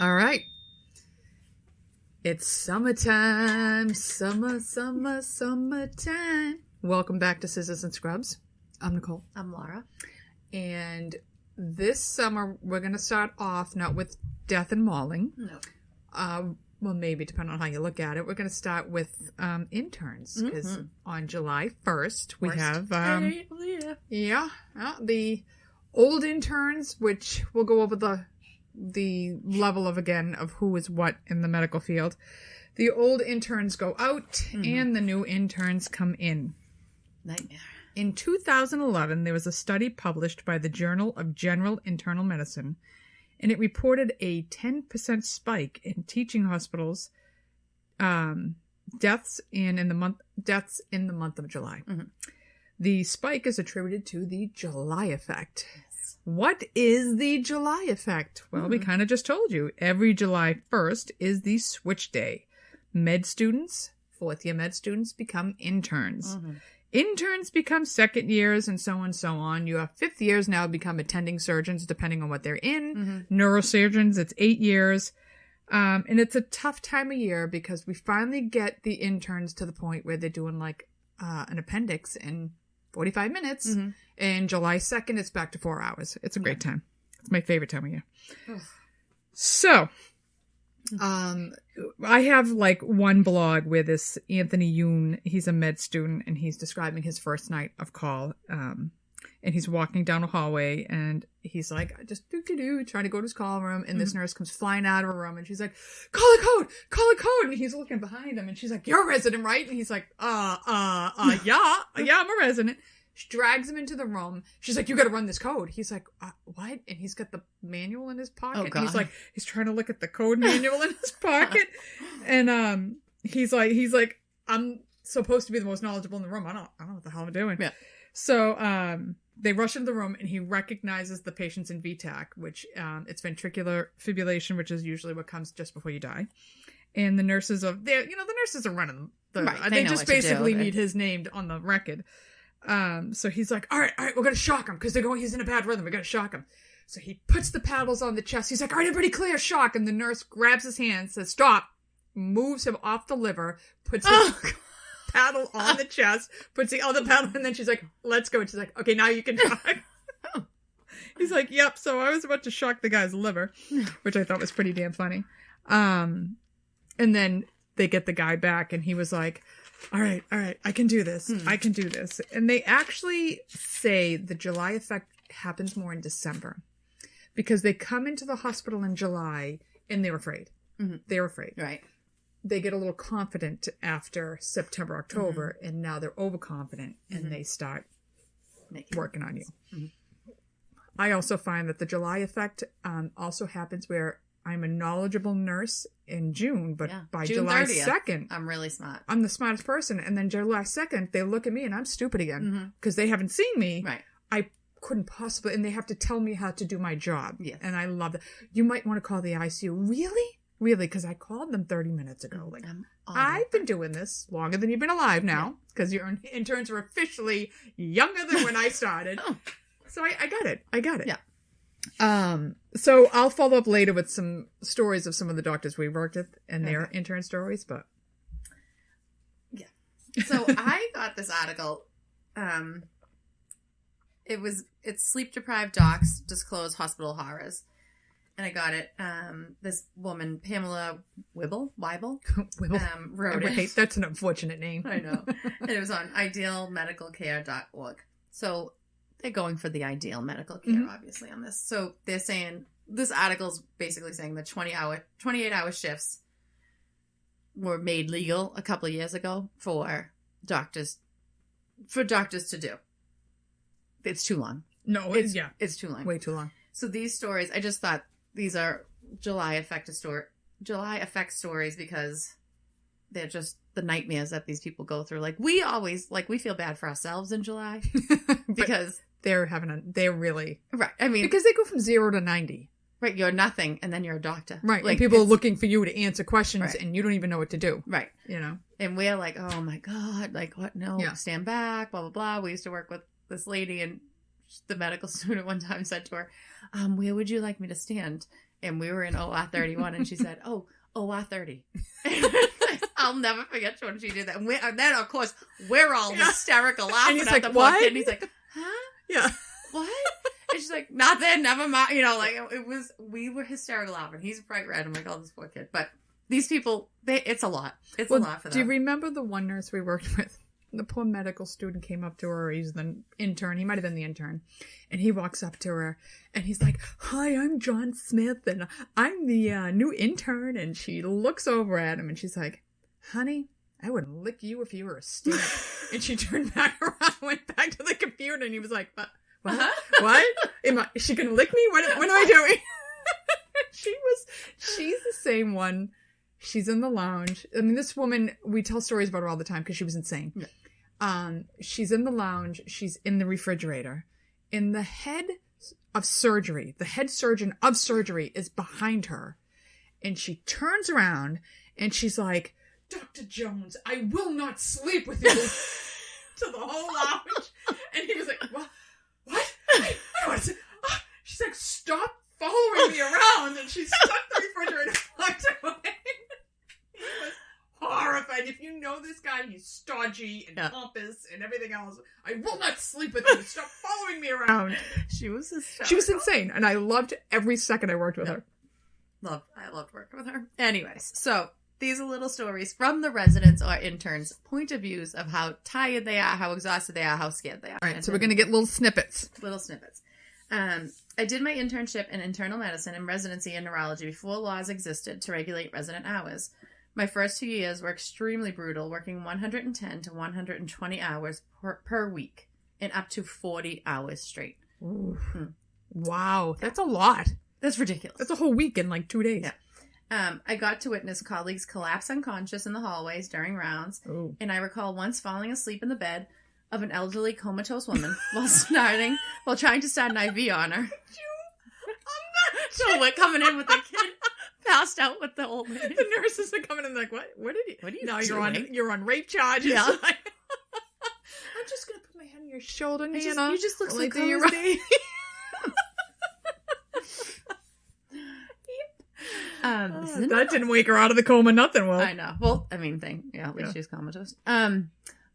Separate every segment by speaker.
Speaker 1: All right. It's summertime. Summertime. Welcome back to Scissors and Scrubs. I'm Nicole.
Speaker 2: I'm Laura.
Speaker 1: And this summer, we're going to start off not with death and mauling.
Speaker 2: No.
Speaker 1: Well, maybe, depending on how you look at it. We're going to start with interns. Because on July 1st, we have... the old interns, which we'll go over the level of, again, of who is what in the medical field. The old interns go out, and the new interns come in.
Speaker 2: Nightmare. In
Speaker 1: 2011, there was a study published by the Journal of General Internal Medicine, and it reported a 10% spike in teaching hospitals deaths in the month of July. Mm-hmm. The spike is attributed to the July effect. Yes. What is the July effect? Well, we kind of just told you. Every July 1st is the switch day. Fourth-year med students become interns. Mm-hmm. Interns become second years and so on and so on. You have fifth years now become attending surgeons, depending on what they're in. Mm-hmm. Neurosurgeons, it's 8 years. And it's a tough time of year because we finally get the interns to the point where they're doing like an appendix in 45 minutes. Mm-hmm. And July 2nd, it's back to 4 hours. It's a great time. It's my favorite time of year. So... I have like one blog where this Anthony Yoon, he's a med student and he's describing his first night of call. And he's walking down a hallway and he's like, just trying to go to his call room. And this nurse comes flying out of her room and she's like, call a code. And he's looking behind him and she's like, you're a resident, right? And he's like, yeah, I'm a resident. She drags him into the room. She's like, you got to run this code. He's like, what? And he's got the manual in his pocket. Oh, and he's trying to look at the code manual in his pocket. And he's like, I'm supposed to be the most knowledgeable in the room. I don't know what the hell I'm doing. Yeah. So they rush into the room and he recognizes the patient's in VTAC, which it's ventricular fibrillation, which is usually what comes just before you die. And the nurses are there. The nurses are running they just basically need his name on the record. So he's like, all right, we're going to shock him because he's in a bad rhythm. We're going to shock him. So he puts the paddles on the chest. He's like, all right, everybody clear, shock. And the nurse grabs his hand, says, stop, moves him off the liver, puts his paddle on the chest, puts the other paddle, and then she's like, let's go. And she's like, okay, now you can shock. He's like, yep. So I was about to shock the guy's liver, which I thought was pretty damn funny. And then they get the guy back and he was like, all right, I can do this. I can do this. And they actually say the July effect happens more in December because they come into the hospital in July and they're afraid. Mm-hmm. They're afraid. Right. They get a little confident after September, October, and now they're overconfident and they start working on you. Mm-hmm. I also find that the July effect also happens where I'm a knowledgeable nurse in June, but by June July 2nd...
Speaker 2: I'm really smart.
Speaker 1: I'm the smartest person. And then July 2nd, they look at me and I'm stupid again because they haven't seen me. Right. I couldn't possibly... And they have to tell me how to do my job. Yes. And I love that. You might want to call the ICU. Really? Really? Because I called them 30 minutes ago. Like, I've been doing this longer than you've been alive now because your interns are officially younger than when I started. So I got it. Yeah. So I'll follow up later with some stories of some of the doctors we worked with and their intern stories, but
Speaker 2: yeah. So I got this article. It's sleep deprived docs disclose hospital horrors, and I got it. This woman, Pamela Weibel, wrote it.
Speaker 1: That's an unfortunate name.
Speaker 2: I know. And it was on idealmedicalcare.org. So they're going for the ideal medical care, obviously, on this. So they're saying, this article's basically saying that 28-hour shifts were made legal a couple of years ago for doctors to do. It's too long.
Speaker 1: No,
Speaker 2: it's too long.
Speaker 1: Way too long.
Speaker 2: So these stories, I just thought these are July effect stories because they're just the nightmares that these people go through. Like, we feel bad for ourselves in July because
Speaker 1: they're really
Speaker 2: right. I mean,
Speaker 1: because they go from 0 to 90.
Speaker 2: Right, you're nothing, and then you're a doctor.
Speaker 1: Right, like, and people are looking for you to answer questions, and you don't even know what to do.
Speaker 2: Right. And we're like, oh my God, like, what? No, stand back, blah, blah, blah. We used to work with this lady, and the medical student one time said to her, where would you like me to stand? and we were in OR 31, and she said, "Oh, OR 30." I'll never forget when she did that. And then, of course, we're all hysterical laughing
Speaker 1: he's
Speaker 2: at
Speaker 1: like,
Speaker 2: the
Speaker 1: "What?"
Speaker 2: kid. And he's like, "Huh?
Speaker 1: Yeah.
Speaker 2: What?" And she's like, "Nothing, never mind." You know, like, we were hysterical laughing. He's bright red. I'm like, "Oh, this poor kid." But these people, it's a lot. It's a lot for them.
Speaker 1: Do you remember the one nurse we worked with? The poor medical student came up to her. He's the intern. He might have been the intern. And he walks up to her and he's like, "Hi, I'm John Smith and I'm the new intern." And she looks over at him and she's like, "Honey, I wouldn't lick you if you were a student." And she turned back around, went back to the computer, and he was like, "What? What? Is she going to lick me? What am I doing?" She's the same one. She's in the lounge. I mean, this woman, we tell stories about her all the time because she was insane. Yeah. She's in the lounge. She's in the refrigerator. And the head of surgery, the head surgeon of surgery is behind her. And she turns around and she's like, "Dr. Jones, I will not sleep with you." To the whole lounge. And he was like, "What? I don't want to." She's like, "Stop following me around." And she stuck the refrigerator and walked away. He was horrified. If you know this guy, he's stodgy and pompous and everything else. "I will not sleep with you. Stop following me around." She was insane. And I loved every second I worked with her.
Speaker 2: I loved working with her. Anyways, so these are little stories from the residents or interns' point of views of how tired they are, how exhausted they are, how scared they are.
Speaker 1: All right, so we're going to get little snippets.
Speaker 2: I did my internship in internal medicine and residency in neurology before laws existed to regulate resident hours. My first 2 years were extremely brutal, working 110 to 120 hours per week and up to 40 hours straight.
Speaker 1: Wow, that's a lot.
Speaker 2: That's ridiculous.
Speaker 1: That's a whole week in like 2 days.
Speaker 2: Yeah. I got to witness colleagues collapse unconscious in the hallways during rounds, and I recall once falling asleep in the bed of an elderly comatose woman while trying to start an IV on her. So we're coming in with the kid passed out with the old lady.
Speaker 1: The nurses are coming in like, what are you
Speaker 2: now
Speaker 1: doing? You're on rape charges.
Speaker 2: Yeah.
Speaker 1: I'm just going to put my hand on your shoulder, Nana.
Speaker 2: You just look so cozy.
Speaker 1: You're right. That didn't wake her out of the coma, nothing will.
Speaker 2: I know. Well, I mean, at least she's comatose.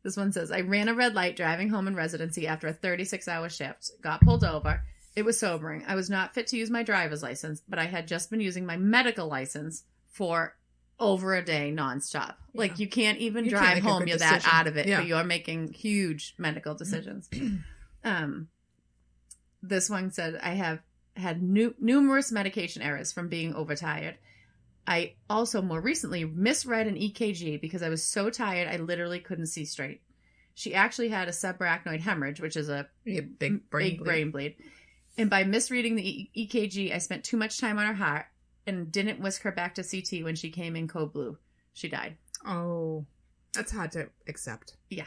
Speaker 2: This one says, I ran a red light driving home in residency after a 36-hour shift. Got pulled over. It was sobering. I was not fit to use my driver's license, but I had just been using my medical license for over a day nonstop. Yeah. Like, you can't even drive home. You're that out of it, but you're making huge medical decisions. This one said, I have had numerous medication errors from being overtired. I also more recently misread an EKG because I was so tired I literally couldn't see straight. She actually had a subarachnoid hemorrhage, which is a big brain bleed. And by misreading the EKG, I spent too much time on her heart and didn't whisk her back to CT when she came in code blue. She died.
Speaker 1: Oh, that's hard to accept.
Speaker 2: Yeah.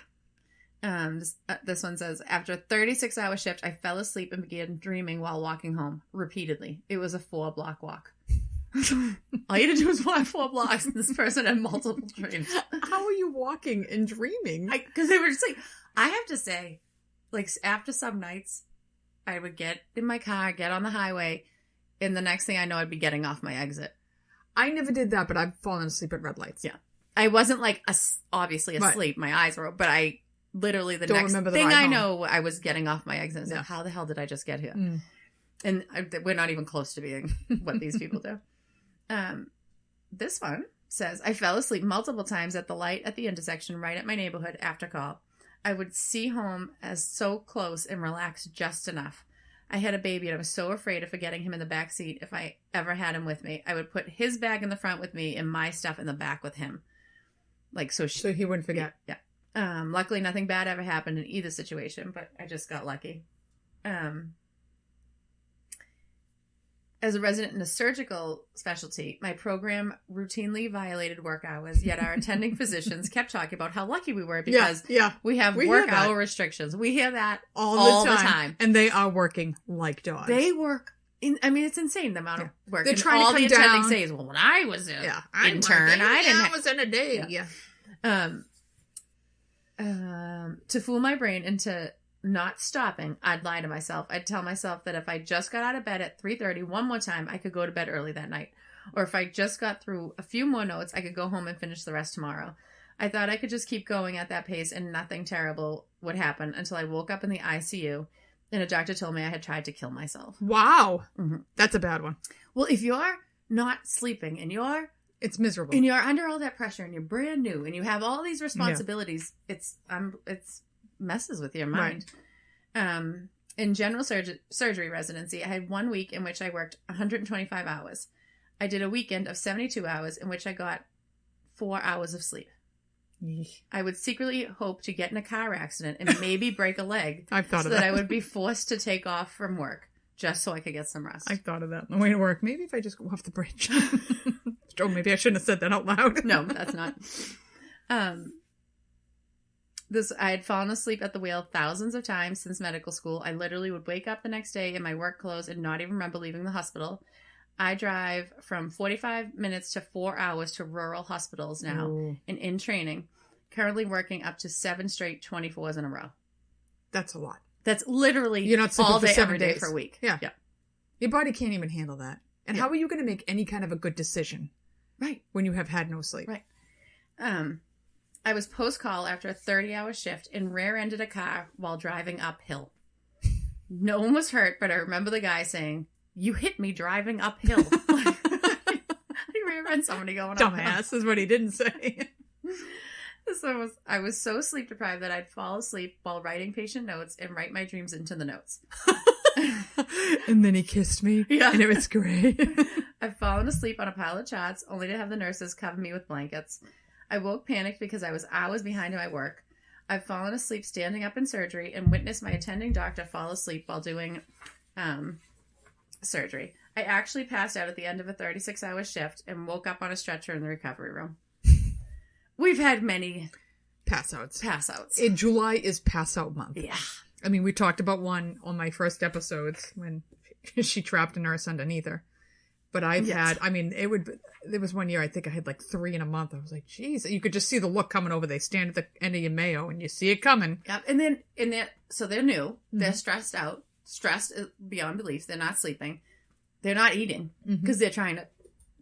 Speaker 2: This one says, after a 36-hour shift, I fell asleep and began dreaming while walking home repeatedly. It was a 4-block walk. All you had to do was walk 4 blocks, and this person had multiple dreams.
Speaker 1: How are you walking and dreaming?
Speaker 2: Because they were just like, I have to say, like, after some nights, I would get in my car, get on the highway, and the next thing I know, I'd be getting off my exit.
Speaker 1: I never did that, but I've fallen asleep at red lights.
Speaker 2: Yeah. I wasn't, like, obviously asleep. Right. My eyes were, but I literally, the next thing I know, I was getting off my exit. And like, how the hell did I just get here? And we're not even close to being what these people do. This one says, I fell asleep multiple times at the light at the intersection right at my neighborhood after call. I would see home as so close and relax just enough. I had a baby and I was so afraid of forgetting him in the back seat if I ever had him with me. I would put his bag in the front with me and my stuff in the back with him. Like, so
Speaker 1: he wouldn't forget.
Speaker 2: Yeah. Luckily nothing bad ever happened in either situation, but I just got lucky. As a resident in a surgical specialty, my program routinely violated work hours, yet our attending physicians kept talking about how lucky we were because we have work hour restrictions. We hear that all the time.
Speaker 1: And they are working like dogs.
Speaker 2: They work, it's insane the amount of work.
Speaker 1: They're trying
Speaker 2: all
Speaker 1: to come
Speaker 2: the attending
Speaker 1: down.
Speaker 2: says, well, when I was an intern, I
Speaker 1: was in a day.
Speaker 2: To fool my brain into not stopping, I'd lie to myself. I'd tell myself that if I just got out of bed at 3:30 one more time, I could go to bed early that night. Or if I just got through a few more notes, I could go home and finish the rest tomorrow. I thought I could just keep going at that pace and nothing terrible would happen until I woke up in the ICU and a doctor told me I had tried to kill myself.
Speaker 1: Wow. Mm-hmm. That's a bad one.
Speaker 2: Well, if you're not sleeping and
Speaker 1: it's miserable.
Speaker 2: And you're under all that pressure and you're brand new and you have all these responsibilities, it's messes with your mind. Right. In general surgery residency, I had 1 week in which I worked 125 hours. I did a weekend of 72 hours in which I got 4 hours of sleep. Eesh. I would secretly hope to get in a car accident and maybe break a leg
Speaker 1: I've thought
Speaker 2: so
Speaker 1: of that.
Speaker 2: I would be forced to take off from work just so I could get some rest.
Speaker 1: I thought of that on the way to work. Maybe if I just go off the bridge. Oh, maybe I shouldn't have said that out loud.
Speaker 2: No, that's not. I had fallen asleep at the wheel thousands of times since medical school. I literally would wake up the next day in my work clothes and not even remember leaving the hospital. I drive from 45 minutes to 4 hours to rural hospitals now and in training. Currently working up to 7 straight 24s in a row.
Speaker 1: That's a lot.
Speaker 2: That's literally
Speaker 1: You're not
Speaker 2: all
Speaker 1: for
Speaker 2: day,
Speaker 1: 7
Speaker 2: every day
Speaker 1: days.
Speaker 2: for a week.
Speaker 1: Yeah. Your body can't even handle that. And how are you going to make any kind of a good decision?
Speaker 2: Right.
Speaker 1: When you have had no sleep.
Speaker 2: Right. I was post-call after a 30-hour shift and rear-ended a car while driving uphill. No one was hurt, but I remember the guy saying, "You hit me driving uphill." He rear-ended somebody going uphill.
Speaker 1: Dumbass is what he didn't say.
Speaker 2: I was so sleep deprived that I'd fall asleep while writing patient notes and write my dreams into the notes.
Speaker 1: And then he kissed me. Yeah. And it was great.
Speaker 2: I've fallen asleep on a pile of charts only to have the nurses cover me with blankets. I woke panicked because I was hours behind in my work. I've fallen asleep standing up in surgery and witnessed my attending doctor fall asleep while doing surgery. I actually passed out at the end of a 36-hour shift and woke up on a stretcher in the recovery room. We've had many
Speaker 1: pass outs. July is pass out month.
Speaker 2: Yeah.
Speaker 1: I mean, we talked about one on my first episodes when she trapped a nurse underneath her. But I've had, I mean, there was one year I think I had like 3 in a month. I was like, geez, you could just see the look coming over. They stand at the end of your Mayo and you see it coming.
Speaker 2: Yep. And then, so they're new. They're stressed out, stressed beyond belief. They're not sleeping. They're not eating because they're trying to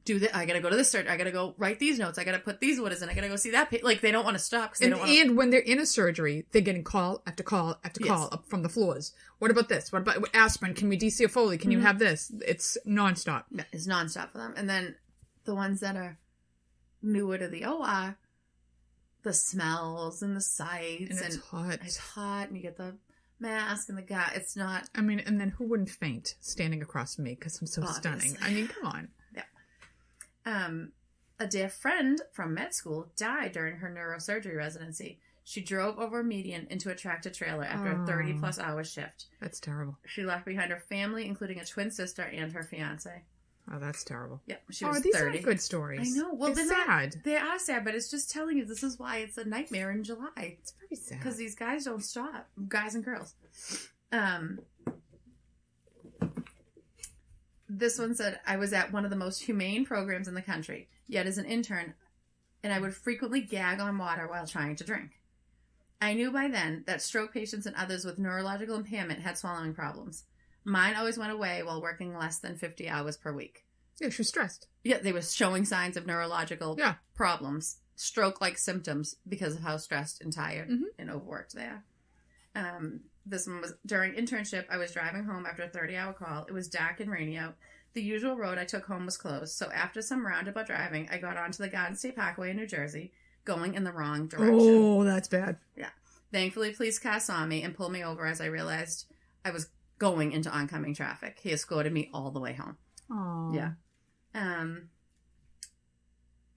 Speaker 2: do that. I got to go to this surgery. I got to go write these notes. I got to put these orders in. I got to go see that. Like they don't want to stop.
Speaker 1: And when they're in a surgery, they're getting call after call after call up from the floors. What about this? What about aspirin? Can we DC a Foley? Can you have this? It's nonstop.
Speaker 2: Yeah, it's nonstop for them. And then the ones that are newer to the OR, the smells and the sights.
Speaker 1: And it's hot.
Speaker 2: It's hot and you get the mask and the guy. It's not.
Speaker 1: I mean, and then who wouldn't faint standing across from me because I'm so stunning? I mean, come on.
Speaker 2: Yeah. A dear friend from med school died during her neurosurgery residency. She drove over a median into a tractor trailer after a 30-plus hour shift.
Speaker 1: That's terrible.
Speaker 2: She left behind her family, including a twin sister and her fiancé.
Speaker 1: Oh, that's terrible.
Speaker 2: Yep, she was
Speaker 1: these
Speaker 2: 30.
Speaker 1: are good stories.
Speaker 2: I know. Well,
Speaker 1: they're sad.
Speaker 2: They are sad, but it's just telling you this is why it's a nightmare in July.
Speaker 1: It's very sad.
Speaker 2: Because these guys don't stop. Guys and girls. This one said, I was at one of the most humane programs in the country, yet as an intern, and I would frequently gag on water while trying to drink. I knew by then that stroke patients and others with neurological impairment had swallowing problems. Mine always went away while working less than 50 hours per week.
Speaker 1: Yeah, she was stressed.
Speaker 2: Yeah, they were showing signs of neurological problems, stroke-like symptoms because of how stressed and tired and overworked they are. This one was during internship. I was driving home after a 30-hour call. It was dark and rainy out. The usual road I took home was closed, so after some roundabout driving, I got onto the Garden State Parkway in New Jersey, going in the wrong direction.
Speaker 1: Oh, that's bad.
Speaker 2: Yeah. Thankfully, police car saw me and pulled me over as I realized I was going into oncoming traffic. He escorted me all the way home.
Speaker 1: Oh.
Speaker 2: Yeah.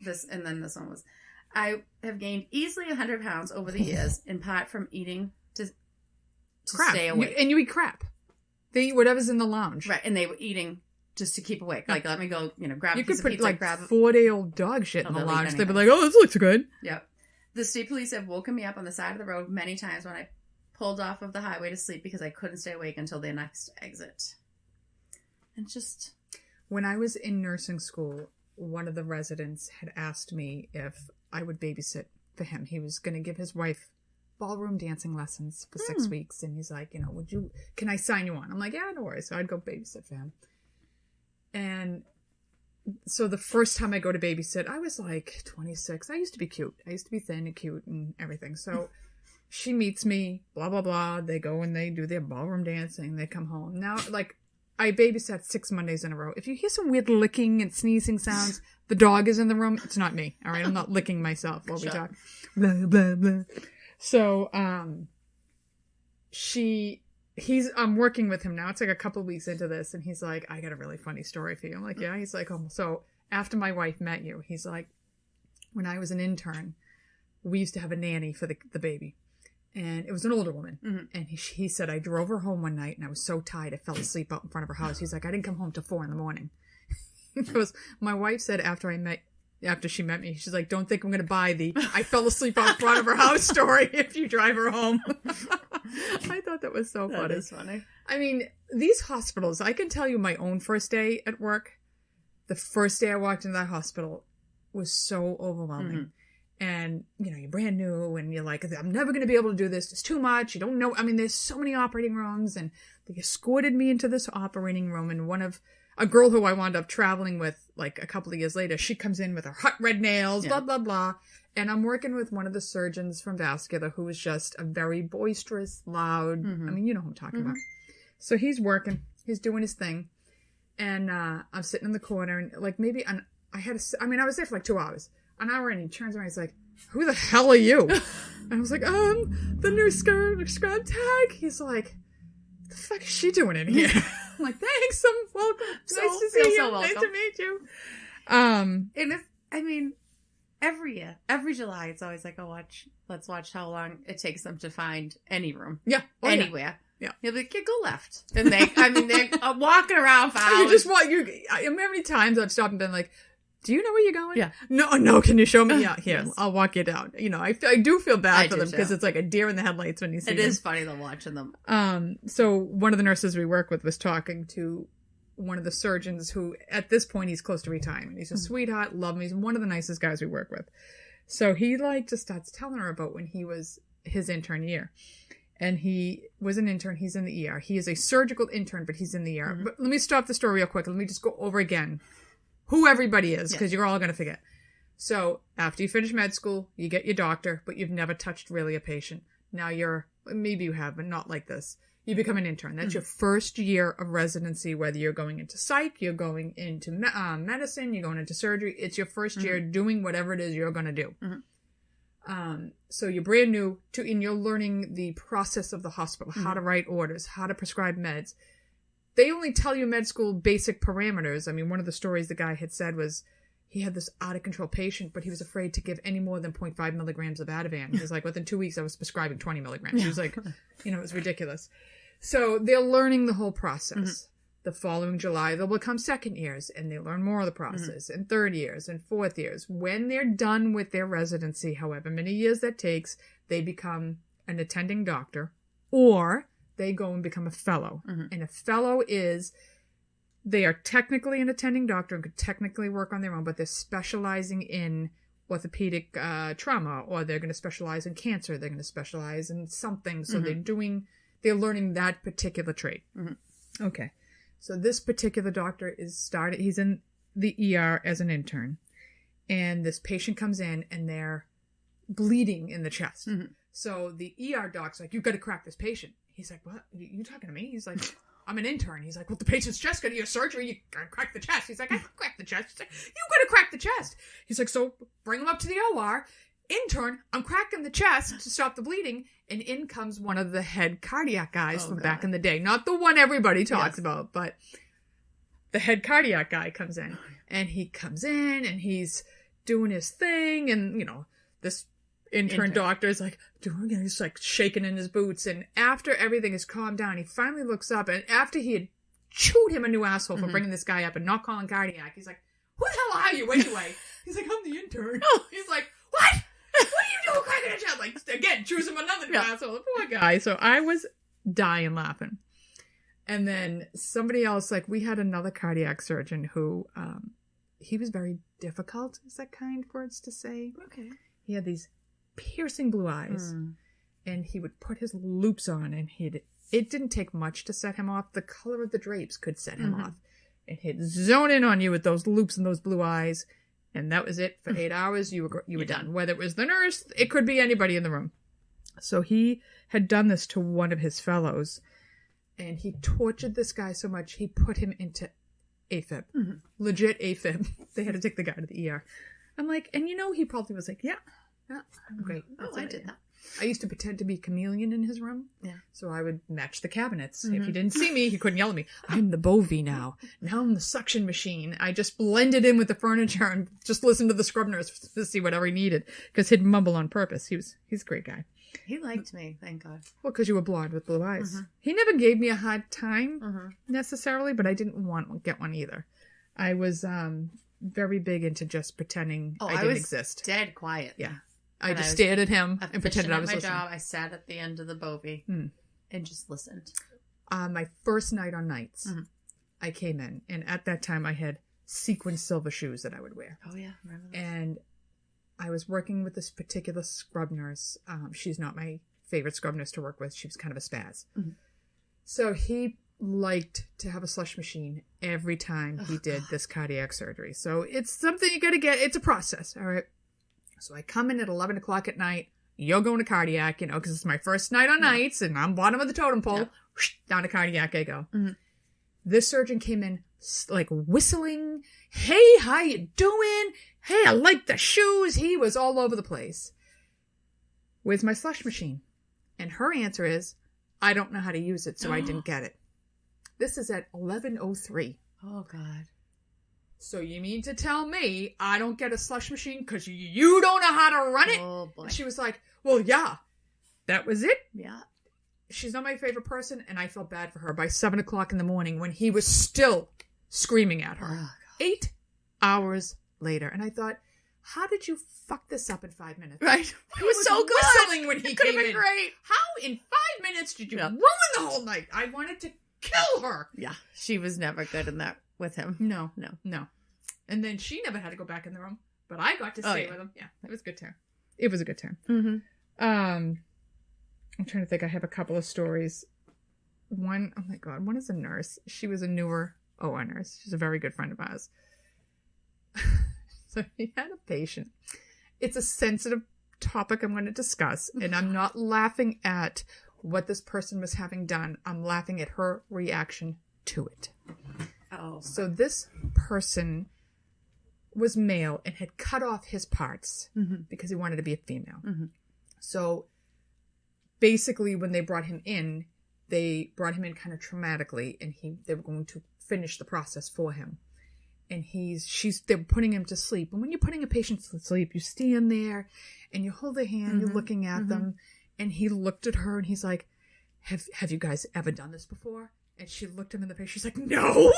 Speaker 2: This one was, I have gained easily 100 pounds over the years, in part from eating to stay awake.
Speaker 1: And you eat crap. They eat whatever's in the lounge.
Speaker 2: Right, and they were eating just to keep awake. Like, let me go, grab a piece of pizza.
Speaker 1: You could put, like, 4-day-old dog shit in the lounge. They'd be like, oh, this looks good.
Speaker 2: Yep. The state police have woken me up on the side of the road many times when I pulled off of the highway to sleep because I couldn't stay awake until their next exit. And just...
Speaker 1: When I was in nursing school, one of the residents had asked me if I would babysit for him. He was going to give his wife ballroom dancing lessons for 6 weeks. And he's like, can I sign you on? I'm like, yeah, no worries. So I'd go babysit for him. And so the first time I go to babysit, I was like 26. I used to be cute. I used to be thin and cute and everything. So she meets me, blah, blah, blah. They go and they do their ballroom dancing. They come home. Now, like, I babysat 6 Mondays in a row. If you hear some weird licking and sneezing sounds, the dog is in the room. It's not me. All right. I'm not licking myself while we talk. Blah, blah, blah. So, I'm working with him now. It's like a couple of weeks into this, and he's like, I got a really funny story for you. I'm like, yeah. He's like, oh, so after my wife met you, he's like, when I was an intern, we used to have a nanny for the baby, and it was an older woman. Mm-hmm. And he said, I drove her home one night, and I was so tired, I fell asleep out in front of her house. He's like, I didn't come home till 4 a.m. He goes, my wife said after she met me, she's like, don't think I'm going to buy the I fell asleep out in front of her house story if you drive her home. I thought that was so funny.
Speaker 2: That is funny.
Speaker 1: I mean, these hospitals, I can tell you my own first day at work, the first day I walked into that hospital was so overwhelming. Mm-hmm. And, you're brand new and you're like, I'm never going to be able to do this. It's too much. You don't know. I mean, there's so many operating rooms, and they escorted me into this operating room, and a girl who I wound up traveling with like a couple of years later, she comes in with her hot red nails, blah, blah, blah. And I'm working with one of the surgeons from vascular who is just a very boisterous, loud, I mean, you know who I'm talking about. So he's working, he's doing his thing. And I'm sitting in the corner, and like maybe, I was there for like 2 hours, an hour, and he turns around, he's like, who the hell are you? And I was like, the new scrub tag. He's like, what the fuck is she doing in here? I'm like, thanks, welcome. Nice to see you. So nice to meet you.
Speaker 2: And every year, every July, it's always like, let's watch how long it takes them to find any room.
Speaker 1: Yeah.
Speaker 2: Anywhere.
Speaker 1: Yeah.
Speaker 2: You'll be like, yeah, go left. And they're walking around for hours.
Speaker 1: How many times I've stopped and been like, do you know where you're going?
Speaker 2: Yeah.
Speaker 1: No, can you show me? Yeah, here,
Speaker 2: yes.
Speaker 1: I'll walk you down. I do feel bad for them because it's like a deer in the headlights when you see them.
Speaker 2: It is funny though watching them.
Speaker 1: So one of the nurses we work with was talking to one of the surgeons who, at this point, he's close to retirement. He's a sweetheart, love him. He's one of the nicest guys we work with. So he just starts telling her about when he was his intern year. And he was an intern. He's in the ER. He is a surgical intern, but he's in the ER. Mm-hmm. But let me stop the story real quick. Let me just go over again who everybody is, because you're all going to forget. So after you finish med school, you get your doctor, but you've never touched really a patient. Now maybe you have, but not like this. You become an intern. That's your first year of residency, whether you're going into psych, you're going into medicine, you're going into surgery. It's your first year doing whatever it is you're going to do. Mm-hmm. So you're brand new and you're learning the process of the hospital, how to write orders, how to prescribe meds. They only tell you med school basic parameters. I mean, one of the stories the guy had said was he had this out of control patient, but he was afraid to give any more than 0.5 milligrams of Ativan. He was like, within 2 weeks, I was prescribing 20 milligrams. He was like, it was ridiculous. So they're learning the whole process. Mm-hmm. The following July, they'll become second years, and they learn more of the process, and third years, and fourth years. When they're done with their residency, however many years that takes, they become an attending doctor, or they go and become a fellow. Mm-hmm. And a fellow they are technically an attending doctor and could technically work on their own, but they're specializing in orthopedic trauma, or they're going to specialize in cancer. They're going to specialize in something. So they're learning that particular trade. Mm-hmm. Okay. So this particular doctor he's in the ER as an intern, and this patient comes in and they're bleeding in the chest. Mm-hmm. So the ER doc's like, you've got to crack this patient. He's like, what? You talking to me? He's like, I'm an intern. He's like, well, the patient's chest got to get surgery. You got to crack the chest. He's like, I can crack the chest. He's like, you got to crack the chest. He's like, so bring him up to the OR. Intern, I'm cracking the chest to stop the bleeding. And in comes one of the head cardiac guys from back in the day. Not the one everybody talks about, but the head cardiac guy comes in. And he comes in and he's doing his thing. And, this intern doctor is like, he's like shaking in his boots. And after everything is calmed down, he finally looks up. And after he had chewed him a new asshole for bringing this guy up and not calling cardiac, he's like, who the hell are you anyway? He's like, I'm the intern. He's like, what? What are you doing cracking a chest? Like, again, choose him another new asshole. The poor guy. So I was dying laughing. And then somebody else, like, we had another cardiac surgeon who, he was very difficult. Is that kind words to say?
Speaker 2: Okay.
Speaker 1: He had these piercing blue eyes. and he would put his loops on, and it didn't take much to set him off. The color of the drapes could set him off. And he'd zone in on you with those loops and those blue eyes. And that was it. For 8 hours, you were done. Whether it was the nurse, it could be anybody in the room. So he had done this to one of his fellows. And he tortured this guy so much, he put him into AFib. Legit AFib. They had to take the guy to the ER. I'm like, and he probably was like, yeah, great.
Speaker 2: Oh, I did that.
Speaker 1: I used to pretend to be a chameleon in his room.
Speaker 2: Yeah.
Speaker 1: So I would match the cabinets. If he didn't see me, he couldn't yell at me. I'm the Bovie now. Now I'm the suction machine. I just blended in with the furniture and just listened to the scrub nurse to see whatever he needed. Because he'd mumble on purpose. He's a great guy.
Speaker 2: He liked me, thank God.
Speaker 1: Well, because you were blonde with blue eyes. He never gave me a hard time necessarily, but I didn't get one either. I was very big into just pretending I didn't exist.
Speaker 2: Dead quiet.
Speaker 1: Yeah. I just stared at him and pretended I was
Speaker 2: listening.
Speaker 1: listening.
Speaker 2: I sat at the end of the Bovie and just listened.
Speaker 1: My first night on nights, I came in, and at that time I had sequin silver shoes that I would wear.
Speaker 2: Oh, yeah. Remember that?
Speaker 1: And I was working with this particular scrub nurse. She's not my favorite scrub nurse to work with. She was kind of a spaz. So he liked to have a slush machine every time he did this cardiac surgery. So it's something you got to get. It's a process, all right? So I come in at 11 o'clock at night. You're going to cardiac, because it's my first night on nights, and I'm bottom of the totem pole. Down to cardiac I go. This surgeon came in like whistling. Hey, how you doing? Hey, I like the shoes. He was all over the place. Where's my slush machine? And her answer is, I don't know how to use it, so I didn't get it. This is at 11:03.
Speaker 2: Oh, God.
Speaker 1: So you mean to tell me I don't get a slush machine because you don't know how to run it?
Speaker 2: Oh, boy.
Speaker 1: And she was like, well, yeah, that was it.
Speaker 2: Yeah.
Speaker 1: She's not my favorite person, and I felt bad for her by 7 o'clock in the morning when he was still screaming at her.
Speaker 2: Oh,
Speaker 1: 8 hours later. And I thought, how did you fuck this up in 5 minutes?
Speaker 2: Right.
Speaker 1: He was so good. Whistling when he came in.
Speaker 2: Great.
Speaker 1: How in 5 minutes did you ruin the whole night? I wanted to kill her.
Speaker 2: Yeah. She was never good in that with him.
Speaker 1: No. And then she never had to go back in the room, but I got to stay with him. Yeah, it was a good time. It was a good time. I'm trying to think. I have a couple of stories. One, oh my God, one is a nurse. She was a newer OR nurse. She's a very good friend of ours. So he had a patient. It's a sensitive topic I'm going to discuss, and I'm not laughing at what this person was having done. I'm laughing at her reaction to it.
Speaker 2: Oh.
Speaker 1: So this person was male and had cut off his parts because he wanted to be a female. So basically when they brought him in kind of traumatically, and they were going to finish the process for him. And they're putting him to sleep. And when you're putting a patient to sleep, you stand there and you hold their hand, you're looking at them. And he looked at her and he's like, have you guys ever done this before? And she looked him in the face. She's like, no.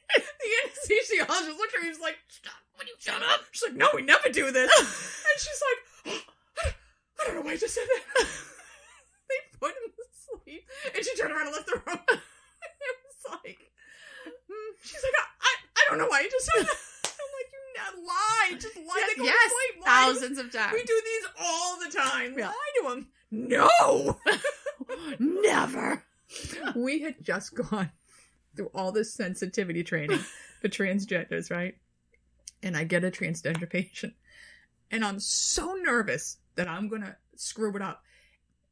Speaker 1: The anesthesiologist looked at her. He was like, stop. Will you shut up? She's like, no, we never do this. And she's like, oh, I don't know why I just said that. They put him to sleep. And she turned around and left the room. It was like, she's like, I don't know why you just said that. I'm like, you lie. Just lie. They go to sleep.
Speaker 2: Thousands of times.
Speaker 1: We do these all the time. Yeah. Lie to them. No.
Speaker 2: Never.
Speaker 1: We had just gone through all this sensitivity training for transgenders, right? And I get a transgender patient. And I'm so nervous that I'm going to screw it up.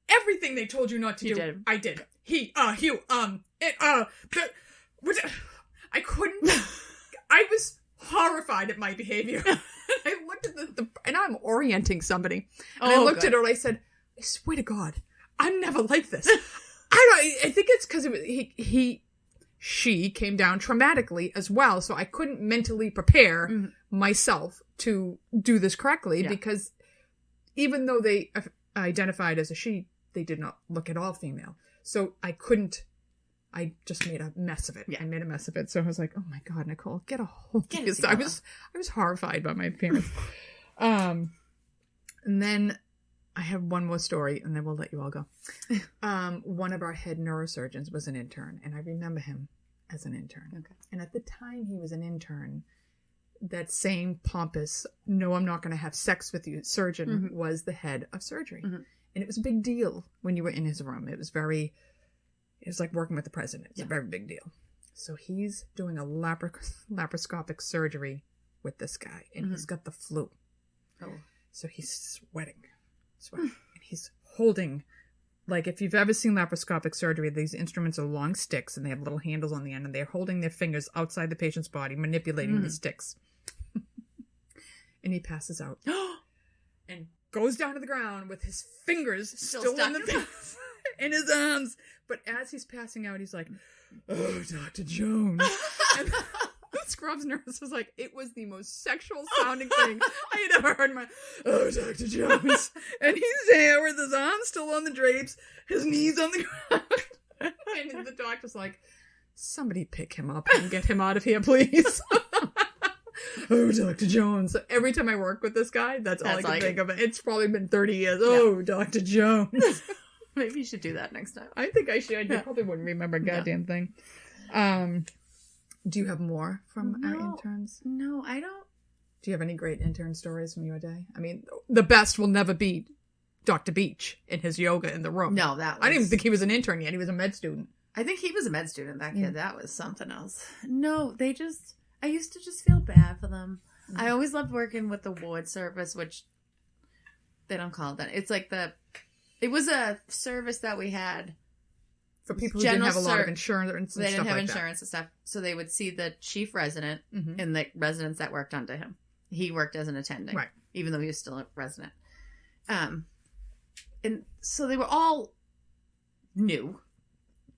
Speaker 1: Everything they told you not to do, I did. I couldn't. I was horrified at my behavior. I looked at and I'm orienting somebody. And I looked at her and I said, I swear to God, I'm never like this. I think it's because she came down traumatically as well. So I couldn't mentally prepare myself to do this correctly because even though they identified as a she, they did not look at all female. So I just made a mess of it. Yeah. I made a mess of it. So I was like, oh my God, Nicole, get a hold of this. I was horrified by my appearance. And then I have one more story and then we'll let you all go. One of our head neurosurgeons was an intern, and I remember him as an intern. Okay. And at the time he was an intern, that same pompous, no, I'm not going to have sex with you surgeon was the head of surgery. And it was a big deal when you were in his room. It was like working with the president. It's a very big deal. So he's doing a laparoscopic surgery with this guy, and he's got the flu.
Speaker 2: Oh.
Speaker 1: So he's sweating. And he's holding, like if you've ever seen laparoscopic surgery, these instruments are long sticks, and they have little handles on the end, and they're holding their fingers outside the patient's body, manipulating the sticks. And he passes out. And goes down to the ground with his fingers still in the things in his arms. But as he's passing out, he's like, "Oh, Dr. Jones." And the scrubs nurse was like, it was the most sexual sounding thing I had ever heard in my, "Oh, Dr. Jones." And he's there with his arms still on the drapes, his knees on the ground. And the doctor's like, "Somebody pick him up and get him out of here, please." "Oh, Dr. Jones." So every time I work with this guy, that's all I can think of. It's probably been 30 years. Yeah. "Oh, Dr. Jones."
Speaker 2: Maybe you should do that next time.
Speaker 1: I think I should. I probably wouldn't remember a goddamn thing. Do you have more from our interns?
Speaker 2: No, I don't.
Speaker 1: Do you have any great intern stories from your day? I mean, the best will never be Dr. Beach and his yoga in the room.
Speaker 2: No, that was...
Speaker 1: I didn't even think he was an intern yet. He was a med student.
Speaker 2: I think he was a med student, that kid. That was something else. No, I used to just feel bad for them. I always loved working with the ward service, which they don't call it that. It's like it was a service that we had
Speaker 1: for people who didn't have a lot of insurance and stuff like that.
Speaker 2: They didn't have insurance and stuff, so they would see the chief resident and the residents that worked under him. He worked as an attending, right? Even though he was still a resident. And so they were all new.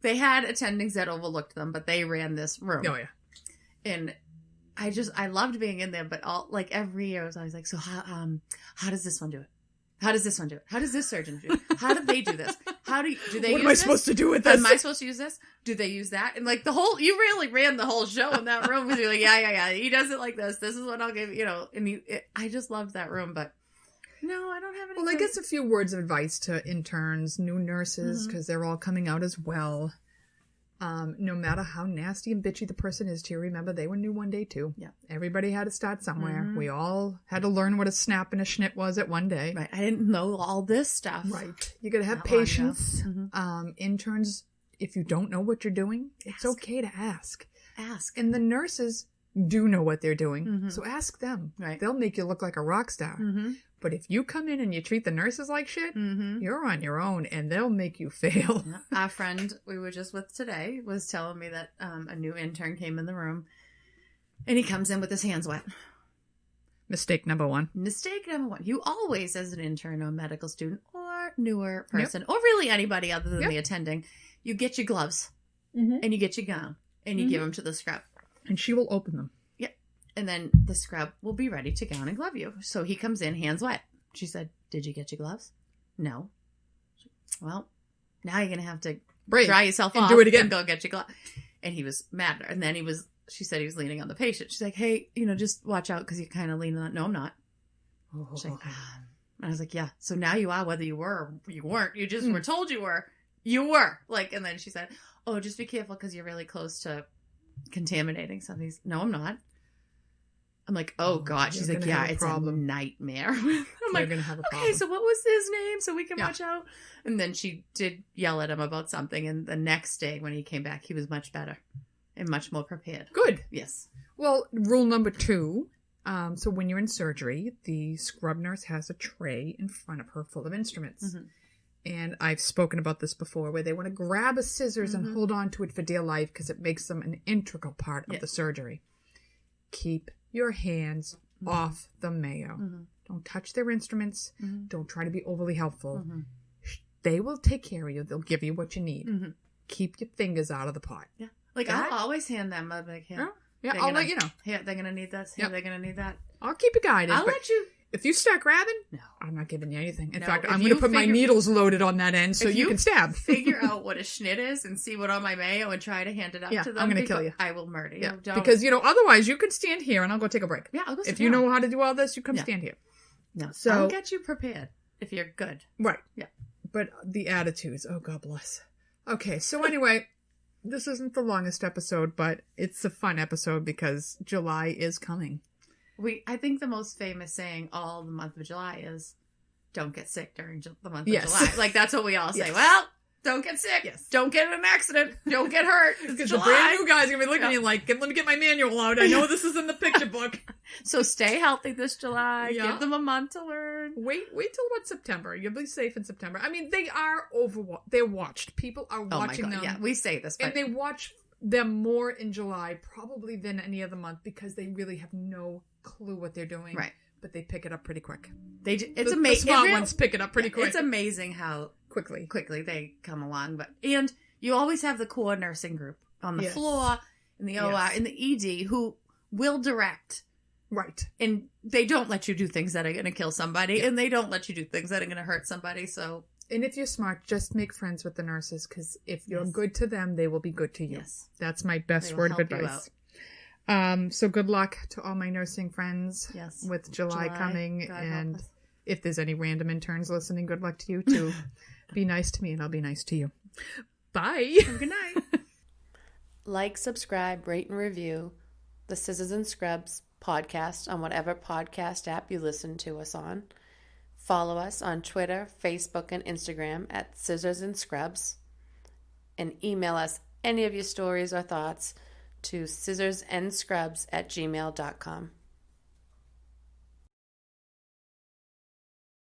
Speaker 2: They had attendings that overlooked them, but they ran this room.
Speaker 1: Oh yeah.
Speaker 2: And I loved being in there, but every year I was always like, "So how does this one do it? How does this one do it? How does this surgeon do it? How do they do this? How do they
Speaker 1: what
Speaker 2: use
Speaker 1: am I
Speaker 2: this?
Speaker 1: supposed to do with this?
Speaker 2: Am I supposed to use this? Do they use that?" And you really ran the whole show in that room because you're like, yeah. He does it like this. This is what I'll give you, And I just loved that room, but no, I don't have any.
Speaker 1: Well, I guess a few words of advice to interns, new nurses, because they're all coming out as well. No matter how nasty and bitchy the person is to you, remember they were new one day too. Yeah. Everybody had to start somewhere. We all had to learn what a snap and a schnit was at one day.
Speaker 2: Right. I didn't know all this stuff.
Speaker 1: Right. You got to have patience. Interns, if you don't know what you're doing, it's okay to ask.
Speaker 2: Ask.
Speaker 1: And the nurses do know what they're doing. So ask them.
Speaker 2: Right.
Speaker 1: They'll make you look like a rock star. But if you come in and you treat the nurses like shit, you're on your own, and they'll make you fail.
Speaker 2: Our friend we were just with today was telling me that a new intern came in the room, and he comes in with his hands wet.
Speaker 1: Mistake number one.
Speaker 2: You always, as an intern or medical student or newer person, or really anybody other than the attending, you get your gloves, and you get your gown, and you give them to the scrub.
Speaker 1: And she will open them.
Speaker 2: And then the scrub will be ready to gown and glove you. So he comes in, hands wet. She said, "Did you get your gloves?" "No." Well, now you're going to have to dry yourself off
Speaker 1: do it again.
Speaker 2: And go get your gloves. And he was mad at her. And then she said he was leaning on the patient. She's like, "Hey, just watch out because you're kind of leaning on." "No, I'm not." She's like, I was like, "Yeah. So now you are, whether you were or you weren't. You just were told you were. You were." And then she said, "Oh, just be careful because you're really close to contaminating something." "No, I'm not." I'm like, "Oh, God." She's like, "Yeah, it's a nightmare." I'm like,
Speaker 1: gonna have a
Speaker 2: "Okay, so what was his name so we can watch out?" And then she did yell at him about something. And the next day when he came back, he was much better and much more prepared.
Speaker 1: Good.
Speaker 2: Yes.
Speaker 1: Well, rule number 2. So when you're in surgery, the scrub nurse has a tray in front of her full of instruments. And I've spoken about this before, where they want to grab a scissors and hold on to it for dear life because it makes them an integral part of the surgery. Keep your hands off the Mayo. Don't touch their instruments. Don't try to be overly helpful. They will take care of you. They'll give you what you need. Keep your fingers out of the pot.
Speaker 2: Yeah. I'll always hand them. I'm like, "Here."
Speaker 1: Yeah, I'll let you know.
Speaker 2: Here, they're going to need this. Here, they're going to need that.
Speaker 1: I'll keep you guided.
Speaker 2: I'll let you.
Speaker 1: If you start grabbing,
Speaker 2: no,
Speaker 1: I'm not giving you anything. In fact, I'm going to put my needles loaded on that end so you can stab.
Speaker 2: Figure out what a schnit is and see what on my Mayo and try to hand it up to them.
Speaker 1: I'm going to kill you.
Speaker 2: I will murder you.
Speaker 1: Yeah, because, otherwise you can stand here and I'll go take a break.
Speaker 2: Yeah, I'll go
Speaker 1: If you know how to do all this, you come stand here.
Speaker 2: No, so I'll get you prepared if you're good.
Speaker 1: Right.
Speaker 2: Yeah.
Speaker 1: But the attitudes, oh, God bless. Okay, so anyway, this isn't the longest episode, but it's a fun episode because July is coming.
Speaker 2: I think the most famous saying all the month of July is, don't get sick during the month of
Speaker 1: Yes.
Speaker 2: July. Like, that's what we all say.
Speaker 1: Yes.
Speaker 2: Well, don't get sick.
Speaker 1: Yes.
Speaker 2: Don't get in an accident. Don't get hurt. It's
Speaker 1: Because the
Speaker 2: July.
Speaker 1: brand new guy's going to be looking at me like, let me get my manual out. I know this is in the picture book.
Speaker 2: So stay healthy this July.
Speaker 1: Yeah.
Speaker 2: Give them a month to learn.
Speaker 1: Wait till about September. You'll be safe in September. I mean, they are they're watched. People are watching them.
Speaker 2: Yeah, we say this, but
Speaker 1: And they watch them more in July probably than any other month because they really have no clue what they're doing.
Speaker 2: Right.
Speaker 1: But they pick it up pretty quick.
Speaker 2: it's
Speaker 1: The
Speaker 2: amazing.
Speaker 1: smart ones pick it up pretty quick.
Speaker 2: It's amazing how
Speaker 1: quickly.
Speaker 2: they come along. And you always have the core nursing group on the
Speaker 1: Yes.
Speaker 2: floor, in the OR,
Speaker 1: Yes.
Speaker 2: in the ED, who will direct.
Speaker 1: Right.
Speaker 2: And they don't let you do things that are going to kill somebody, and they don't let you do things that are going to hurt somebody. So,
Speaker 1: And if you're smart, just make friends with the nurses because if you're
Speaker 2: Yes.
Speaker 1: good to them, they will be good to you.
Speaker 2: yes.
Speaker 1: That's my best
Speaker 2: They will
Speaker 1: word of
Speaker 2: help you
Speaker 1: advice. So good luck to all my nursing friends
Speaker 2: Yes.
Speaker 1: with July coming.
Speaker 2: God help
Speaker 1: And
Speaker 2: us.
Speaker 1: if there's any random interns listening, good luck to you too. Be nice to me and I'll be nice to you. Bye.
Speaker 2: Good night.
Speaker 3: Like, subscribe, rate, and review the Scissors and Scrubs podcast on whatever podcast app you listen to us on. Follow us on Twitter, Facebook, and Instagram at Scissors and Scrubs. And email us any of your stories or thoughts to scissorsandscrubs@gmail.com.